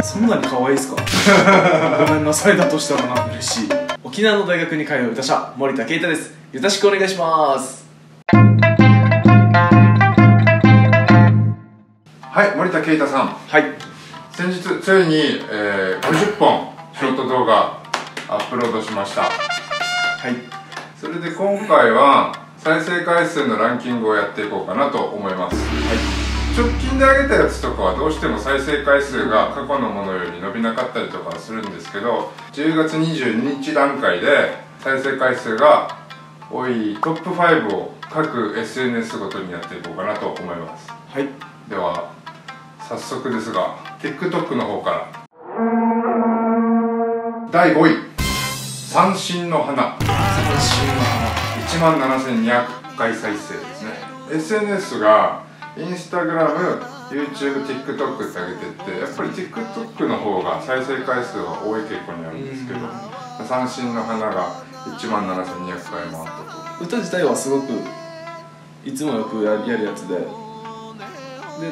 そんなに可愛いですか？ごめんなさいだとしたらな、嬉しい。沖縄の大学に通う歌者森田圭太です。よろしくお願いします。はい、森田圭太さん。はい。先日ついに、50本ショート動画アップロードしました。はい。それで今回は再生回数のランキングをやっていこうかなと思います。はい。直近で上げたやつとかはどうしても再生回数が過去のものより伸びなかったりとかはするんですけど、10月22日段階で再生回数が多いトップ5を各 SNS ごとにやっていこうかなと思います。はい。では早速ですが TikTok の方から第5位三振の花、17200回再生ですね。 SNS がインスタグラム、YouTube、TikTok って上げてって、やっぱり TikTok の方が再生回数は多い傾向にあるんですけど、三振の花が17200回もあったと。歌自体はすごくいつもよくやるやつで、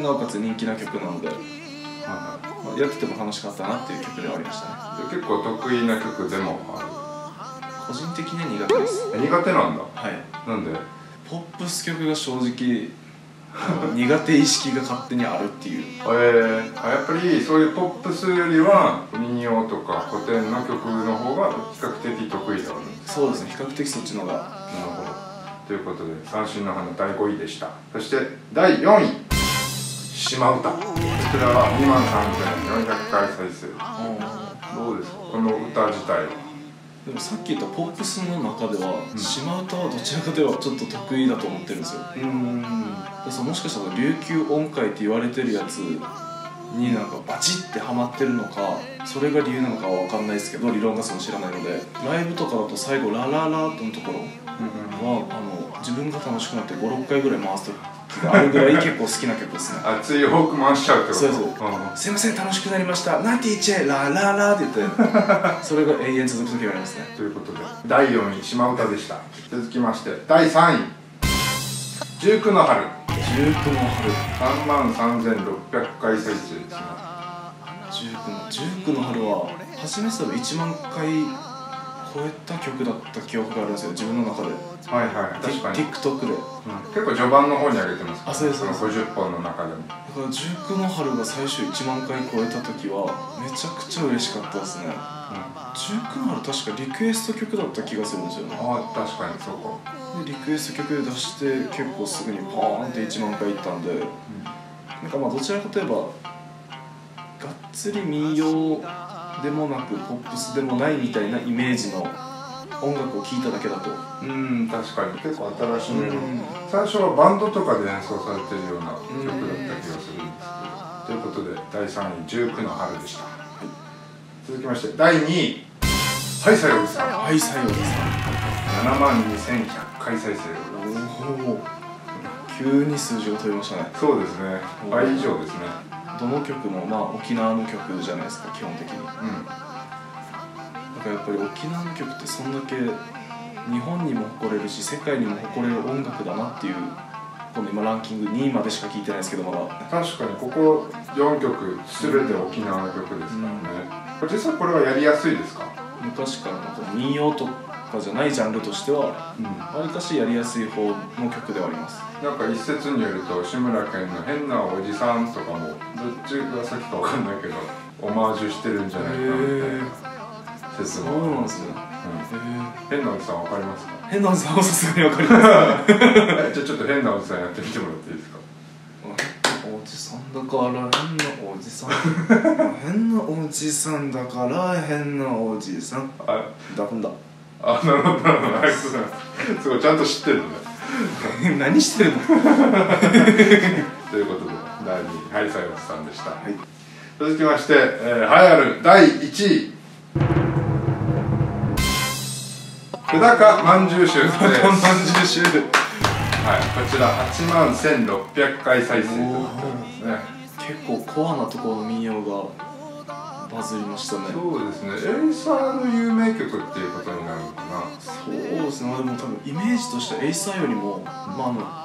なおかつ人気な曲なので、やってても楽しかったなっていう曲ではありましたね。結構得意な曲でもある。個人的には苦手です。苦手なんだ。はい。なんで？ポップス曲が正直苦手意識が勝手にあるっていう。やっぱりそういうポップスよりは民謡とか古典の曲の方が比較的得意だよね。そうですね、比較的そっちの方が。なるほど。ということで三振の花第5位でした。そして第4位島唄、こちらは23400回再生。どうですかこの歌自体は？でもさっき言ったポップスの中では、島唄はどちらかではちょっと得意だと思ってるんですよ。もしかしたら琉球音階って言われてるやつになんかバチッてハマってるのか、それが理由なのかは分かんないですけど、理論がその知らないので、ライブとかだと最後ラララのところは自分が楽しくなって 5,6 回ぐらい回す時があるぐらい結構好きな曲ですね。熱いフォーク回しちゃうってこと？そうです。すいません、楽しくなりました、ナティチェラララって言ってそれが永遠続く時がありますね。ということで第4位島唄でした。続きまして第3位19の春、19の春33600回再生ですね。19の春は初めて多分1万回超えた曲だった記憶があるんですよ、自分の中で。はいはい、確かに TikTok で、結構序盤の方に上げてますから、そうです、その50本の中でも。だから19の春が最初1万回超えた時はめちゃくちゃ嬉しかったですね。19の春確かリクエスト曲だった気がするんですよね。確かにそうか。でリクエスト曲で出して結構すぐにパーンって1万回いったんで、なんかどちらかといえばがっつり民謡でもなくポップスでもないみたいなイメージの音楽を聴いただけだと。確かに結構新しめの、最初はバンドとかで演奏されてるような曲だった気がするんですけど、ということで第3位19の春でした。続きまして第2位はいさようさん、はいさようさん72100回再生。急に数字が飛びましたね。そうですね、倍以上ですね。どの曲も沖縄の曲じゃないですか基本的に。だからやっぱり沖縄の曲ってそんだけ日本にも誇れるし世界にも誇れる音楽だなっていう。この今ランキング2位までしか聴いてないですけど、まだ確かにここ4曲全て沖縄の曲ですからね。実際これはやりやすいですか？昔から民謡とかじゃないジャンルとしてはわりかしやりやすい方の曲ではあります。なんか一説によると志村けんの変なおじさんとかもどっちが先かわかんないけどオマージュしてるんじゃないかみたいな説もあるんですよ。変なおじさんわかりますか？変なおじさんはさすがにわかります。じゃあちょっと変なおじさんやってみてもらっていいですか？おじさんだから変なおじさん変なおじさんだから変なおじさんだふんだ。なるほどなるほど、すごいちゃんと知ってるんだ。何してるの？ということで第2位はいさようさんでした。続きまして、栄えある第1位久高まんじゅう集です。まんじゅう集、こちら81600回再生ということですね。結構コアなところの民謡がバズりましたね。そうですね、エイサーの有名曲っていうことになるのかな。そうですね、でも多分イメージとしてはエイサーよりも、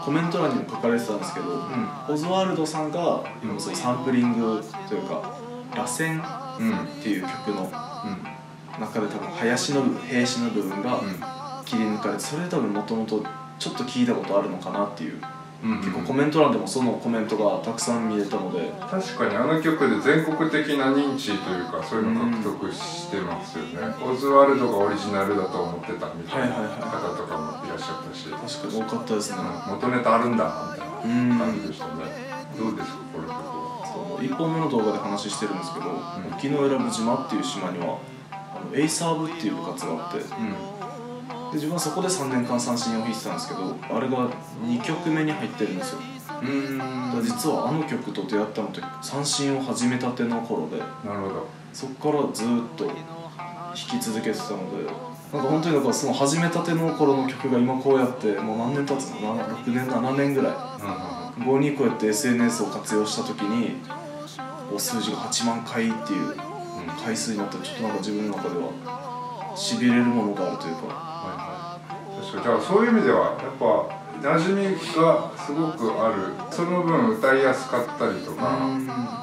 コメント欄にも書かれてたんですけど、オズワルドさんがそのサンプリングというか螺旋っていう曲の中で多分林の部分、兵士の部分が切り抜かれて、それで多分もともとちょっと聞いたことあるのかなっていう、結構コメント欄でもそのコメントがたくさん見れたので、確かにあの曲で全国的な認知というかそういうの獲得してますよね。オズワルドがオリジナルだと思ってたみたいな方とかもいらっしゃったし、確かに多かったですね。元ネタあるんだみたいな感じでしたね。どうですかこの曲は。1本目の動画で話してるんですけど、沖永良部島っていう島にはエイサー部っていう部活があって、で自分はそこで3年間三振を弾いてたんですけど、あれが2曲目に入ってるんですよ。実はあの曲と出会ったのって三振を始めたての頃で、なるほど。そこからずっと弾き続けてたので、なんか本当にその始めたての頃の曲が今こうやってもう何年経つの、6年7年ぐらい後にこうやって SNS を活用した時に数字が8万回っていう回数になって、ちょっとなんか自分の中ではしびれるものがあるというか。確かに、じゃあそういう意味ではやっぱ馴染みがすごくある、その分歌いやすかったりとか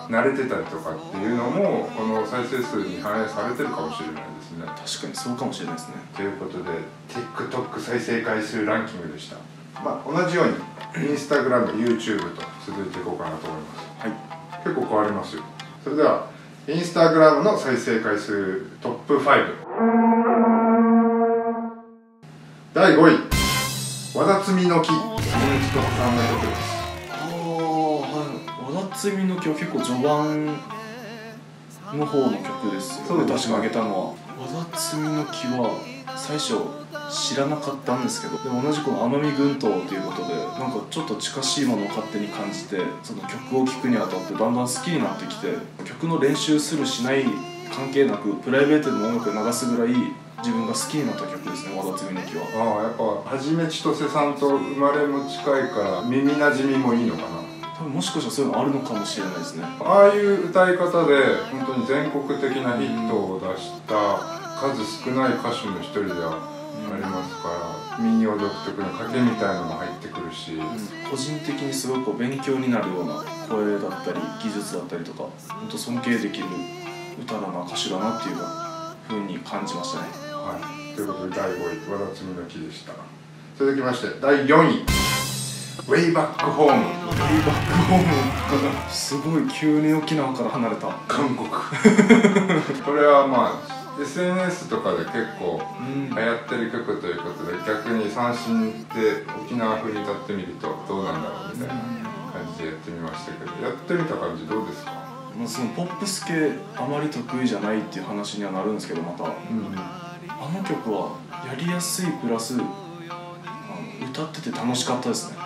慣れてたりとかっていうのもこの再生数に反映されてるかもしれないですね。確かにそうかもしれないですね。ということで TikTok 再生回数ランキングでした。同じように Instagram、YouTube と続いていこうかなと思います。はい、結構変わりますよ。それでは Instagram の再生回数トップ5。第5位、和田摘みの木。この人の考え曲です。和田摘みの木は結構序盤の方の曲ですよね。私が挙げたのは和田摘みの木は最初知らなかったんですけど、でも同じこの奄美群島ということでなんかちょっと近しいものを勝手に感じて、その曲を聴くにあたってだんだん好きになってきて、曲の練習するしない関係なくプライベートでも音楽を流すぐらい自分が好きになった曲ですね、和田摘みの木は。やっぱはじめ千歳さんと生まれも近いから耳なじみもいいのかな。多分もしかしたらそういうのあるのかもしれないですね。ああいう歌い方で本当に全国的なヒットを出した数少ない歌手の一人ではありますから、民謡独特の賭けみたいなのも入ってくるし、個人的にすごく勉強になるような声だったり技術だったりとか、本当尊敬できる歌だな、歌手だなっていう風に感じましたね。はい、ということで第5位和田摘みの木でした。続きまして第4位、ウェイバックホーム。すごい急に沖縄から離れた韓国これはSNS とかで結構流行ってる曲ということで、逆に三振で沖縄風に歌ってみるとどうなんだろうみたいな感じでやってみましたけど、やってみた感じどうですか？そのポップス系あまり得意じゃないっていう話にはなるんですけど、また、あの曲はやりやすいプラス歌ってて楽しかったですね。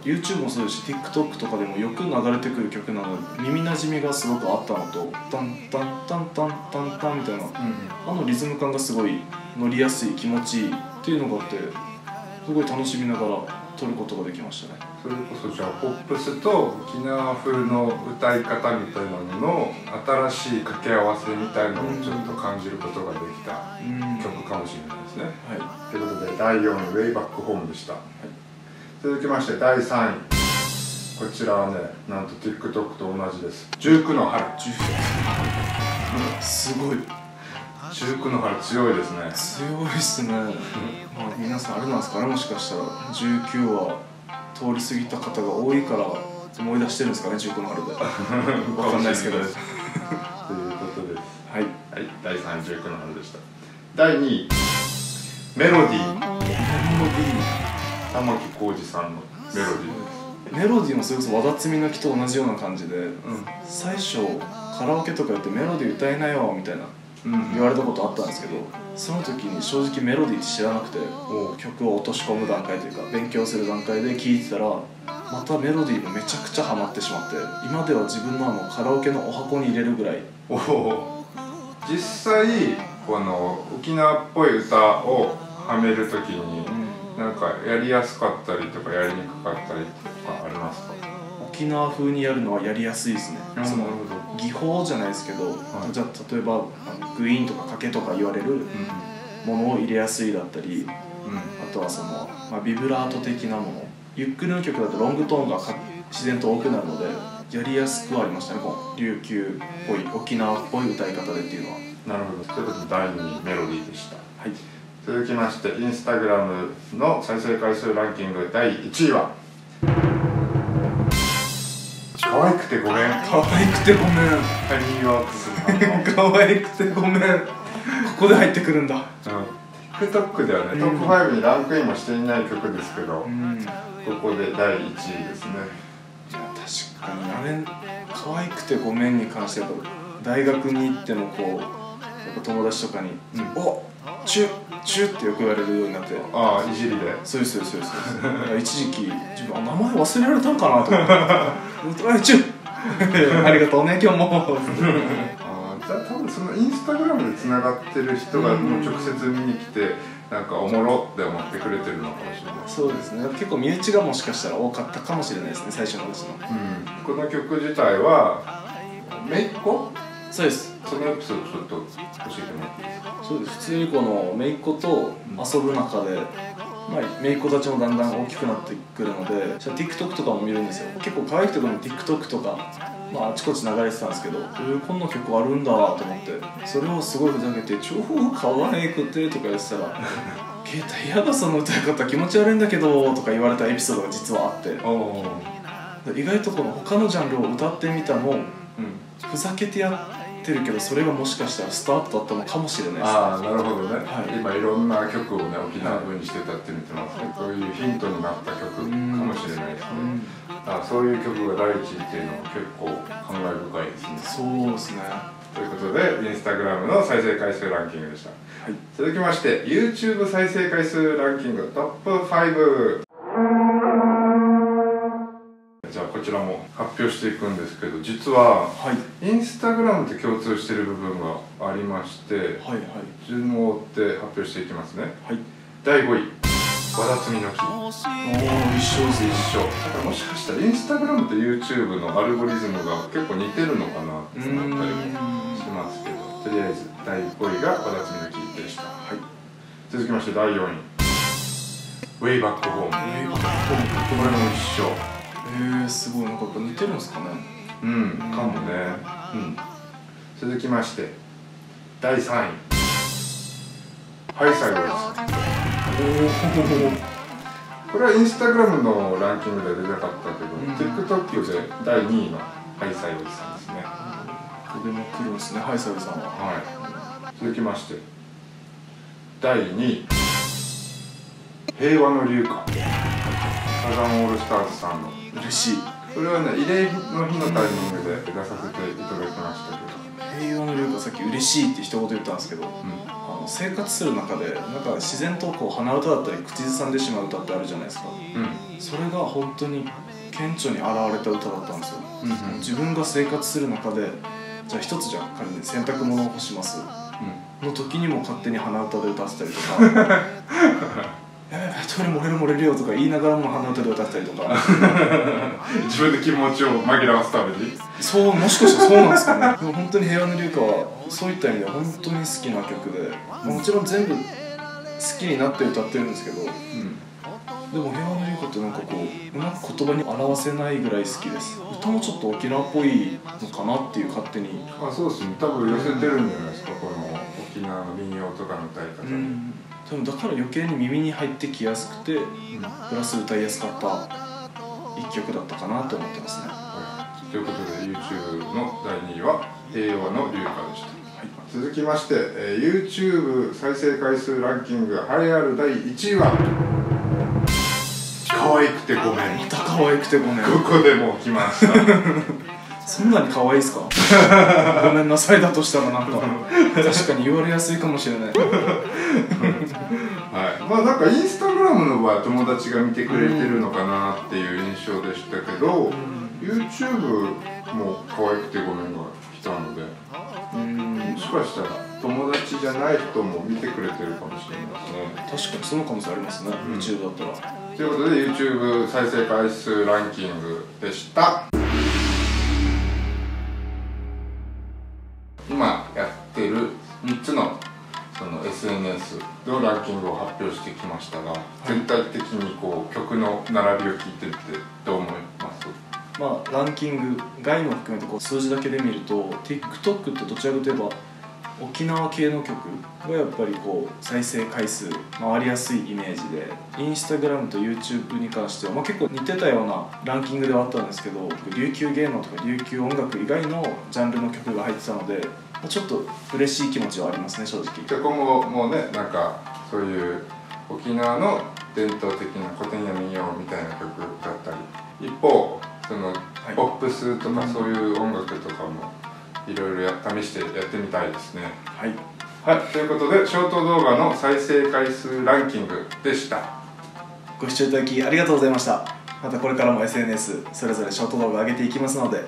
YouTube もそうですし TikTok とかでもよく流れてくる曲なので耳なじみがすごくあったのと、タンタンタンタンタンタンみたいな、あのリズム感がすごい乗りやすい、気持ちいいっていうのがあって、すごい楽しみながら撮ることができましたね。それこそじゃあポップスと沖縄風の歌い方みたいなのの新しい掛け合わせみたいなのをちょっと感じることができた曲かもしれないですね。はい、ということで第4位ウェイバックホームでした。はい、続きまして第3位、こちらはね、なんと TikTok と同じです。19の春。すごい。19の春強いですね。強いですね。皆さんあれなんですかね、もしかしたら19は通り過ぎた方が多いから思い出してるんですかね、19の春で。わかんないですけど。ということです。はい。はい、第3位19の春でした。第2位メロディー。玉置浩二さんのメロディーです。メロディーもそれこそ和田摘みの木と同じような感じで、最初カラオケとかやってメロディー歌えないよみたいな言われたことあったんですけど、その時に正直メロディーって知らなくて、曲を落とし込む段階というか勉強する段階で聴いてたらまたメロディーもめちゃくちゃハマってしまって、今では自分のカラオケのお箱に入れるぐらい。実際この沖縄っぽい歌をはめる時になんかやりやすかったりとかやりにくかったりとかありますか？沖縄風にやるのはやりやすいですね。その技法じゃないですけど、じゃあ例えばグイーンとか掛けとか言われるものを入れやすいだったり、あとはその、ビブラート的なもの、ゆっくりの曲だとロングトーンが自然と多くなるので、やりやすくはありましたね、この琉球っぽい沖縄っぽい歌い方でっていうのは。なるほど。ということで第2位メロディーでした。はい。続きましてインスタグラムの再生回数ランキング第1位は可愛くてごめん。可愛くてごめん。ハニーワークスさんの可愛くてごめん。ここで入ってくるんだ。TikTok ではね、トップ5にランクインもしていない曲ですけど、ここで第1位ですね。いや確かにあれ可愛くてごめんに関しては大学に行ってもこうやっぱ友達とかに「おチュッ」ってよく言われるようになって。ああ、いじりで。そうです。一時期自分名前忘れられたんかなと思って「チュッありがとうね今日も」じゃあ多分そのインスタグラムでつながってる人がもう直接見に来てなんかおもろって思ってくれてるのかもしれない。そうですね。結構身内がもしかしたら多かったかもしれないですね、最初のうちの。この曲自体は姪っ子？そうです。そのエピソードちょっと教えてもらっていいですか？そうです。普通にこの姪っ子と遊ぶ中で、姪っ子たちもだんだん大きくなってくるので、TikTok とかも見るんですよ。結構可愛くてこの TikTok とかあちこち流れてたんですけど、こんな曲あるんだと思って、それをすごいふざけて「超可愛くて」とか言ってたら「携帯やだその歌い方気持ち悪いんだけど」とか言われたエピソードが実はあって、意外とこの他のジャンルを歌ってみたのをふざけてやってるけど、それがもしかしたらスタートだったのかもしれないですね。ああ、なるほどね。はい、今いろんな曲をね沖縄風にして歌ってみてますね。そういうヒントになった曲かもしれないですね。そういう曲が第一位っていうのは結構感慨深いですね。そうですね。ということでインスタグラムの再生回数ランキングでした。はい、続きまして YouTube 再生回数ランキングトップ5。じゃあこちらも発表していくんですけど、実は、インスタグラムと共通している部分がありまして、順を追って発表していきますね。第5位和田摘みの木。一緒です。一緒。だからもしかしたらインスタグラムと YouTube のアルゴリズムが結構似てるのかなって思ったりもしますけど、とりあえず第5位が和田摘みの木でした。続きまして第4位ウェイバックホーム。これも一緒。すごい、なんか似てるんですかね。かもね。続きまして第3位ハイサイボーズ。これはインスタグラムのランキングでは出なかったけど、TikTok で第2位のハイサイボーズさんですね。これも来るんですね、ハイサイボーズさんは。続きまして第2位平和の龍華。サザンオールスターズさんの。嬉しい。それはね、慰霊の日のタイミングで出させていただきましたけど、平和の龍華、さっき嬉しいって一言言ったんですけど、生活する中でなんか自然とこう鼻歌だったり口ずさんでしまう歌ってあるじゃないですか。それが本当に顕著に現れた歌だったんですよ。自分が生活する中で、じゃあ一つじゃあ仮に洗濯物を干しますの時にも勝手に鼻歌で歌ってたりとかやべやべトイレ漏れるよとか言いながらも鼻歌で歌ったりとか自分で気持ちを紛らわすために。そう、もしかしたらそうなんですかね。でも本当に平和の龍華はそういった意味では本当に好きな曲で、もちろん全部好きになって歌ってるんですけど、でも平和の龍華ってなんかこううまく言葉に表せないぐらい好きです。歌もちょっと沖縄っぽいのかなっていう勝手に。そうですね、多分寄せてるんじゃないですか、この沖縄の民謡とかの歌い方に。多分だから余計に耳に入ってきやすくて、プラス歌いやすかった一曲だったかなと思ってますね。ということで YouTube の第2位は平和の龍華でした。続きまして、YouTube 再生回数ランキング栄えある第1位は可愛くてごめん。また可愛くてごめん。ここでもう来ましたそんなに可愛いですかごめんなさいだとしたらなんか確かに言われやすいかもしれないなんかインスタグラムの場合友達が見てくれてるのかなっていう印象でしたけど、YouTube も可愛くてごめんが来たので、もしかしたら友達じゃない人も見てくれてるかもしれないですね。確かにその可能性ありますね、YouTube だったら。ということで YouTube 再生回数ランキングでした。今やってる3つのその SNS のランキングを発表してきましたが、全体的にこう曲の並びを聞いてみてどう思います？ランキング外も含めて数字だけで見ると TikTok ってどちらかといえば沖縄系の曲がやっぱり再生回数回りやすいイメージで、Instagram と YouTube に関しては、結構似てたようなランキングではあったんですけど、琉球芸能とか琉球音楽以外のジャンルの曲が入ってたので、ちょっと嬉しい気持ちはありますね、正直。じゃあ今後もね、なんかそういう沖縄の伝統的な古典や民謡みたいな曲だったり、一方そのポップスとかそういう音楽とかもいろいろ試してやってみたいですね。はい、はい、ということでショート動画の再生回数ランキングでした。ご視聴いただきありがとうございました。またこれからも SNS それぞれショート動画上げていきますので、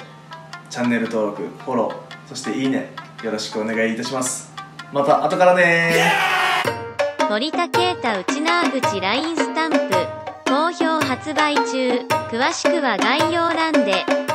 チャンネル登録、フォロー、そしていいねよろしくお願いいたします。また後からねー。森田啓太内縄口 LINE スタンプ好評発売中。詳しくは概要欄で。